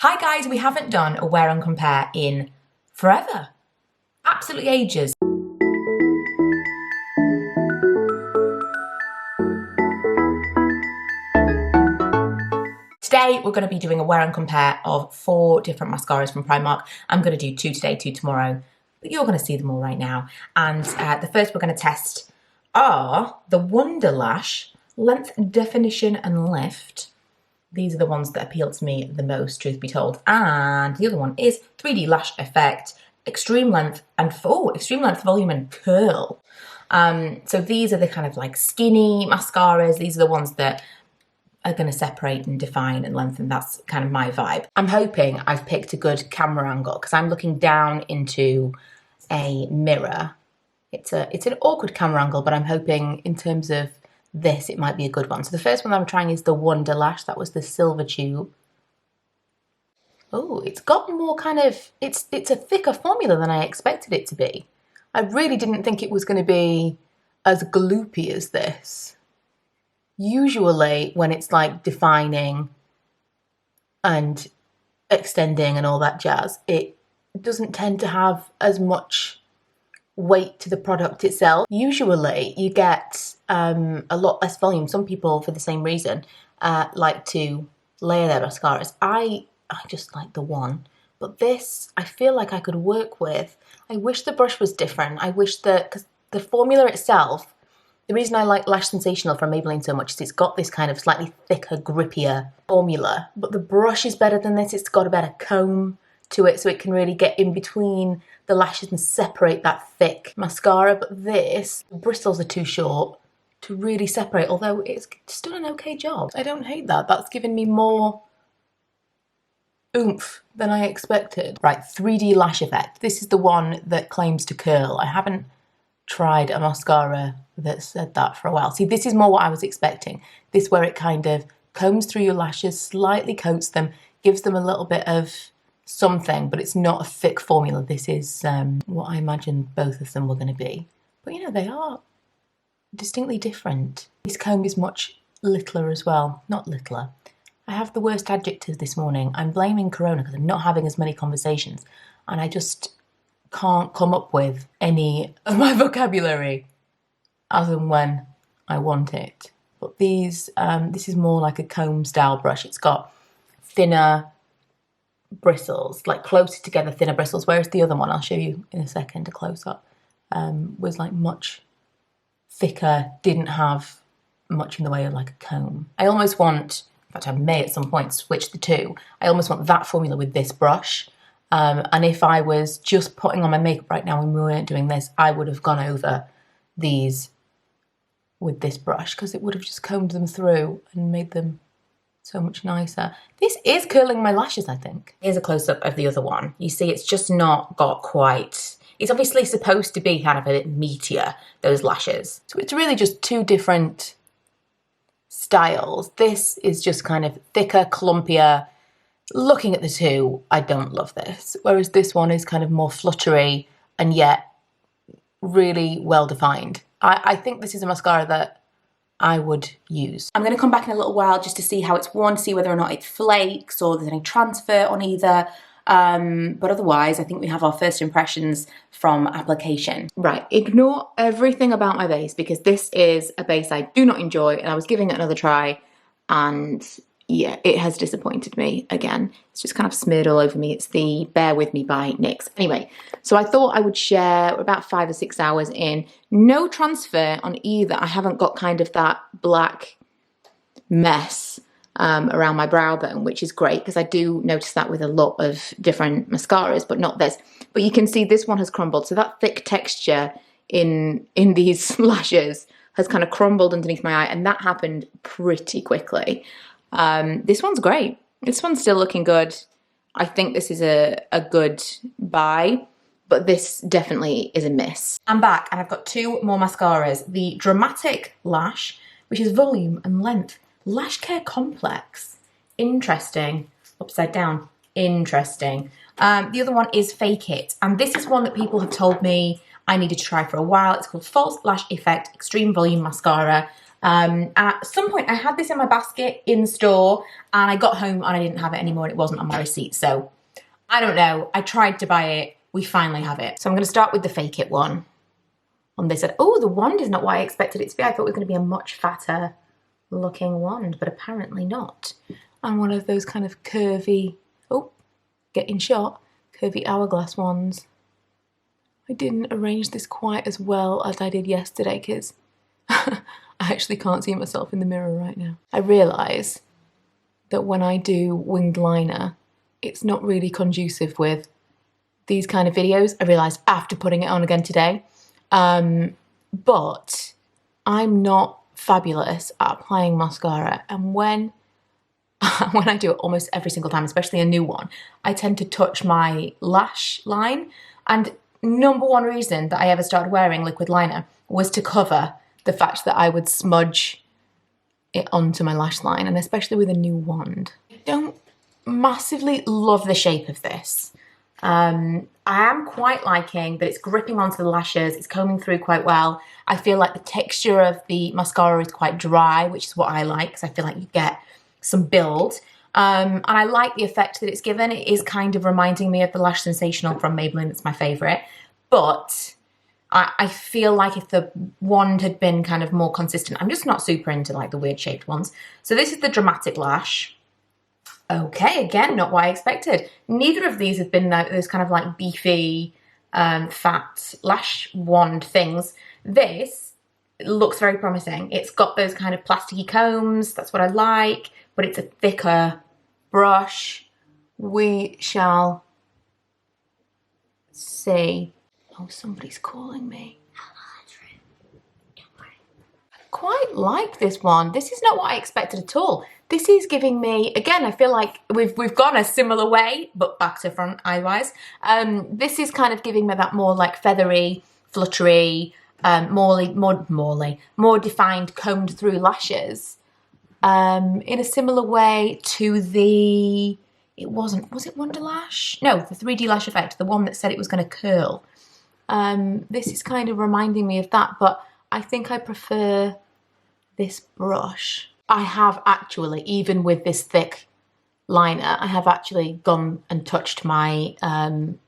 Hi guys, we haven't done a wear and compare in forever. Absolutely ages. Today we're going to be doing a wear and compare of 4 different mascaras from Primark. I'm going to do 2 today, 2 tomorrow, but you're going to see them all right now. And the first we're going to test are the Wonder Lash Length, Definition and Lift. These are the ones that appeal to me the most, truth be told. And the other one is 3D Lash Effect, Extreme Length and Extreme Length, Volume and Curl. So these are the kind of like skinny mascaras. These are the ones that are going to separate and define and lengthen. That's kind of my vibe. I'm hoping I've picked a good camera angle because I'm looking down into a mirror. It's an awkward camera angle, but I'm hoping in terms of this, it might be a good one. So the first one I'm trying is the Wonder Lash. That was the silver tube. Oh, it's got more kind of, it's a thicker formula than I expected it to be. I really didn't think it was going to be as gloopy as this. Usually when it's like defining and extending and all that jazz, it doesn't tend to have as much weight to the product itself. Usually you get a lot less volume. Some people, for the same reason, like to layer their mascaras. I just like the one, but this I feel like I could work with. I wish the brush was different. I wish that, because the formula itself, the reason I like Lash Sensational from Maybelline so much is it's got this kind of slightly thicker, grippier formula, but the brush is better than this. It's got a better comb to it, so it can really get in between the lashes and separate that thick mascara. But this, the bristles are too short to really separate, although it's done an okay job. I don't hate that. That's given me more oomph than I expected. Right, 3D Lash Effect. This is the one that claims to curl. I haven't tried a mascara that said that for a while. See, this is more what I was expecting. This where it kind of combs through your lashes, slightly coats them, gives them a little bit of something, but it's not a thick formula. This is what I imagined both of them were going to be. But you know, they are distinctly different. This comb is much littler as well. Not littler. I have the worst adjective this morning. I'm blaming Corona because I'm not having as many conversations and I just can't come up with any of my vocabulary as and when I want it. But these, this is more like a comb style brush. It's got thinner bristles, like closer together, thinner bristles, whereas the other one, I'll show you in a second, a close-up, was like much thicker, didn't have much in the way of like a comb. I almost want, in fact I may at some point switch the two, I almost want that formula with this brush, and if I was just putting on my makeup right now and we weren't doing this, I would have gone over these with this brush because it would have just combed them through and made them so much nicer. This is curling my lashes, I think. Here's a close-up of the other one. You see it's just not got quite, it's obviously supposed to be kind of a bit meatier, those lashes. So it's really just 2 different styles. This is just kind of thicker, clumpier. Looking at the 2, I don't love this. Whereas this one is kind of more fluttery and yet really well defined. I think this is a mascara that I would use. I'm going to come back in a little while just to see how it's worn, see whether or not it flakes or there's any transfer on either. But otherwise, I think we have our first impressions from application. Right, ignore everything about my base because this is a base I do not enjoy and I was giving it another try and yeah, it has disappointed me again. It's just kind of smeared all over me. It's the Bear With Me by NYX. Anyway, so I thought I would share, we're about 5 or 6 hours in. No transfer on either. I haven't got kind of that black mess around my brow bone, which is great because I do notice that with a lot of different mascaras, but not this. But you can see this one has crumbled. So that thick texture in these lashes has kind of crumbled underneath my eye, and that happened pretty quickly. This one's great. This one's still looking good. I think this is a good buy, but this definitely is a miss. I'm back and I've got 2 more mascaras. The Dramatic Lash, which is volume and length. Lash Care Complex. Interesting. Upside down. Interesting. The other one is Fake It. And this is one that people have told me I needed to try for a while. It's called False Lash Effect Extreme Volume Mascara. And at some point I had this in my basket in store and I got home and I didn't have it anymore and it wasn't on my receipt. So I don't know. I tried to buy it. We finally have it. So I'm going to start with the Fake It one. On this side. Oh, the wand is not what I expected it to be. I thought it was going to be a much fatter looking wand, but apparently not. And one of those kind of curvy, oh, getting shot, curvy hourglass ones. I didn't arrange this quite as well as I did yesterday because I actually can't see myself in the mirror right now. I realise that when I do winged liner, it's not really conducive with these kind of videos. I realised after putting it on again today. But I'm not fabulous at applying mascara, and when I do it almost every single time, especially a new one, I tend to touch my lash line. And number one reason that I ever started wearing liquid liner was to cover the fact that I would smudge it onto my lash line, and especially with a new wand. I don't massively love the shape of this. I am quite liking that it's gripping onto the lashes, it's combing through quite well. I feel like the texture of the mascara is quite dry, which is what I like, because I feel like you get some build. And I like the effect that it's given. It is kind of reminding me of the Lash Sensational from Maybelline, that's my favourite. But I feel like if the wand had been kind of more consistent, I'm just not super into like the weird shaped ones. So this is the Dramatic Lash. Okay, again, not what I expected. Neither of these have been those kind of like beefy, fat lash wand things. This looks very promising. It's got those kind of plasticky combs, that's what I like, but it's a thicker brush. We shall see. Oh, somebody's calling me. I quite like this one. This is not what I expected at all. This is giving me, again, I feel like we've gone a similar way, but back to front eye-wise. This is kind of giving me that more like feathery, fluttery, more defined combed through lashes. In a similar way to the, was it Wonderlash? No, the 3D Lash Effect, the one that said it was going to curl. This is kind of reminding me of that, but I think I prefer this brush. I have actually, even with this thick liner, I have actually gone and touched my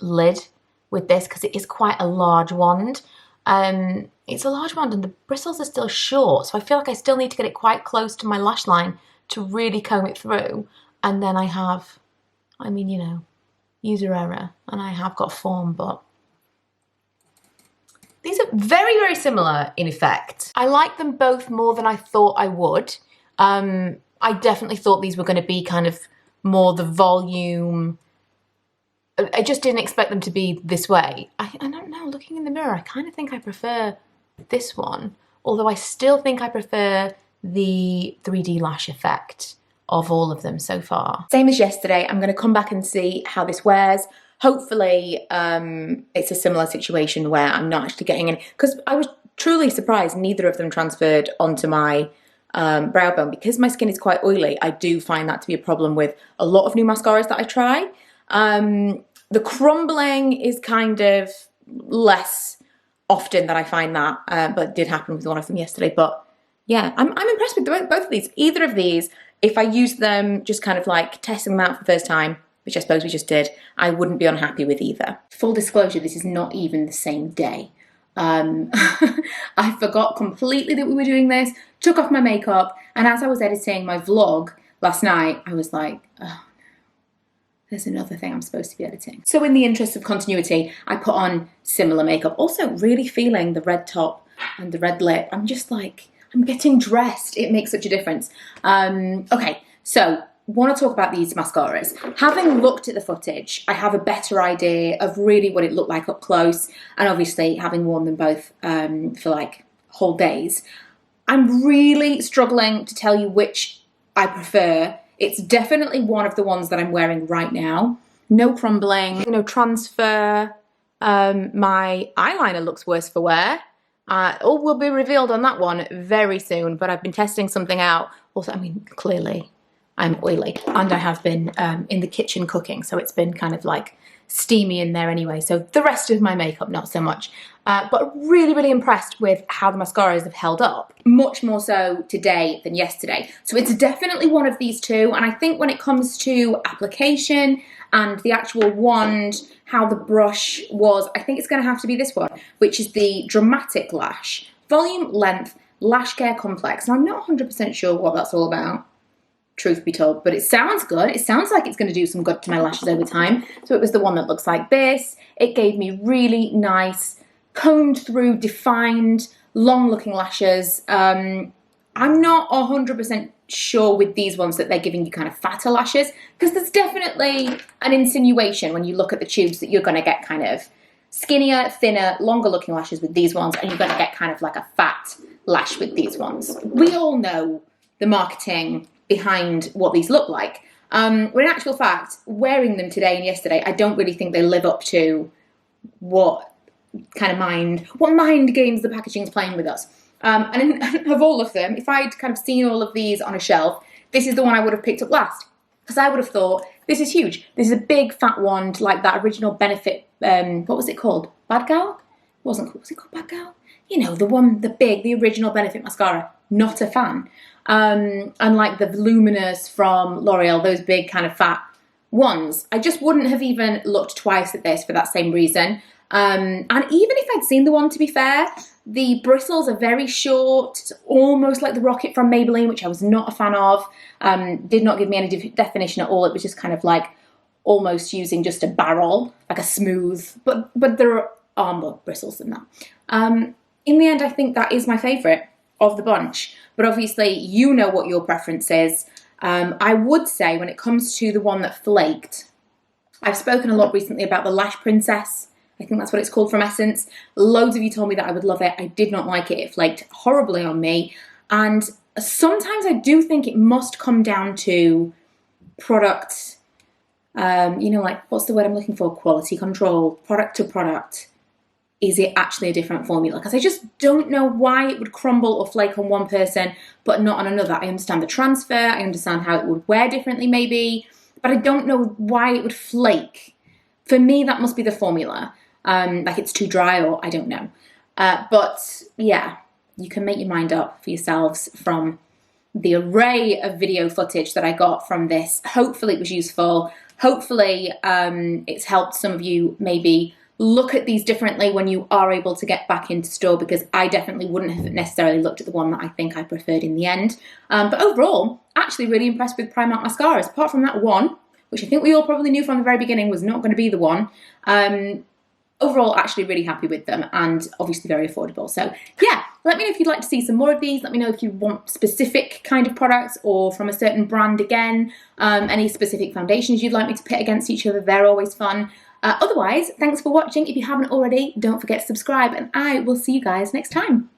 lid with this because it is quite a large wand. It's a large wand and the bristles are still short, so I feel like I still need to get it quite close to my lash line to really comb it through. And then I have, I mean, you know, user error, and I have got form, but these are very, very similar in effect. I like them both more than I thought I would. I definitely thought these were going to be kind of more the volume. I just didn't expect them to be this way. I don't know, looking in the mirror, I kind of think I prefer this one, although I still think I prefer the 3D Lash Effect of all of them so far. Same as yesterday, I'm going to come back and see how this wears. Hopefully it's a similar situation where I'm not actually getting any, because I was truly surprised neither of them transferred onto my brow bone. Because my skin is quite oily, I do find that to be a problem with a lot of new mascaras that I try. The crumbling is kind of less often that I find that, but it did happen with one of them yesterday. But yeah, I'm impressed with both of these. Either of these, if I use them just kind of like testing them out for the first time, which I suppose we just did, I wouldn't be unhappy with either. Full disclosure, this is not even the same day. I forgot completely that we were doing this, took off my makeup, and as I was editing my vlog last night, I was like, oh no, there's another thing I'm supposed to be editing. So in the interest of continuity, I put on similar makeup. Also really feeling the red top and the red lip. I'm just like, I'm getting dressed. It makes such a difference. Okay, so want to talk about these mascaras. Having looked at the footage, I have a better idea of really what it looked like up close, and obviously having worn them both for like whole days, I'm really struggling to tell you which I prefer. It's definitely one of the ones that I'm wearing right now. No crumbling, no transfer. My eyeliner looks worse for wear. All will be revealed on that one very soon, but I've been testing something out. Also, I mean, clearly, I'm oily, and I have been in the kitchen cooking, so it's been kind of like steamy in there anyway. So the rest of my makeup, not so much. But really, really impressed with how the mascaras have held up. Much more so today than yesterday. So it's definitely one of these two. And I think when it comes to application and the actual wand, how the brush was, I think it's going to have to be this one, which is the Dramatic Lash Volume Length Lash Care Complex. And I'm not 100% sure what that's all about, truth be told, but it sounds good. It sounds like it's going to do some good to my lashes over time. So it was the one that looks like this. It gave me really nice, combed through, defined, long looking lashes. I'm not 100% sure with these ones that they're giving you kind of fatter lashes, because there's definitely an insinuation when you look at the tubes that you're going to get kind of skinnier, thinner, longer looking lashes with these ones, and you're going to get kind of like a fat lash with these ones. We all know the marketing behind what these look like. When in actual fact, wearing them today and yesterday, I don't really think they live up to what mind games the packaging's playing with us. And of all of them, if I'd kind of seen all of these on a shelf, this is the one I would have picked up last. Because I would have thought, this is huge. This is a big fat wand, like that original Benefit, what was it called? Bad Gal? Was it called Bad Gal? You know, the original Benefit mascara. Not a fan. Unlike the Voluminous from L'Oreal, those big kind of fat ones. I just wouldn't have even looked twice at this for that same reason. And even if I'd seen the one, to be fair, the bristles are very short. It's almost like the Rocket from Maybelline, which I was not a fan of. Did not give me any definition at all. It was just kind of like almost using just a barrel, like a smooth, but there are more bristles than that. In the end, I think that is my favourite of the bunch. But obviously, you know what your preference is. I would say when it comes to the one that flaked, I've spoken a lot recently about the Lash Princess. I think that's what it's called from Essence. Loads of you told me that I would love it. I did not like it. It flaked horribly on me. And sometimes I do think it must come down to product, you know, like, what's the word I'm looking for? Quality control, product to product. Is it actually a different formula? Because I just don't know why it would crumble or flake on one person, but not on another. I understand the transfer. I understand how it would wear differently maybe, but I don't know why it would flake. For me, that must be the formula. Like it's too dry, or I don't know. But yeah, you can make your mind up for yourselves from the array of video footage that I got from this. Hopefully it was useful. Hopefully it's helped some of you maybe look at these differently when you are able to get back into store, because I definitely wouldn't have necessarily looked at the one that I think I preferred in the end. But overall, actually really impressed with Primark mascaras. Apart from that one, which I think we all probably knew from the very beginning was not going to be the one. Overall, actually really happy with them, and obviously very affordable. So yeah, let me know if you'd like to see some more of these. Let me know if you want specific kind of products or from a certain brand again. Any specific foundations you'd like me to pit against each other, they're always fun. Otherwise, thanks for watching. If you haven't already, don't forget to subscribe, and I will see you guys next time.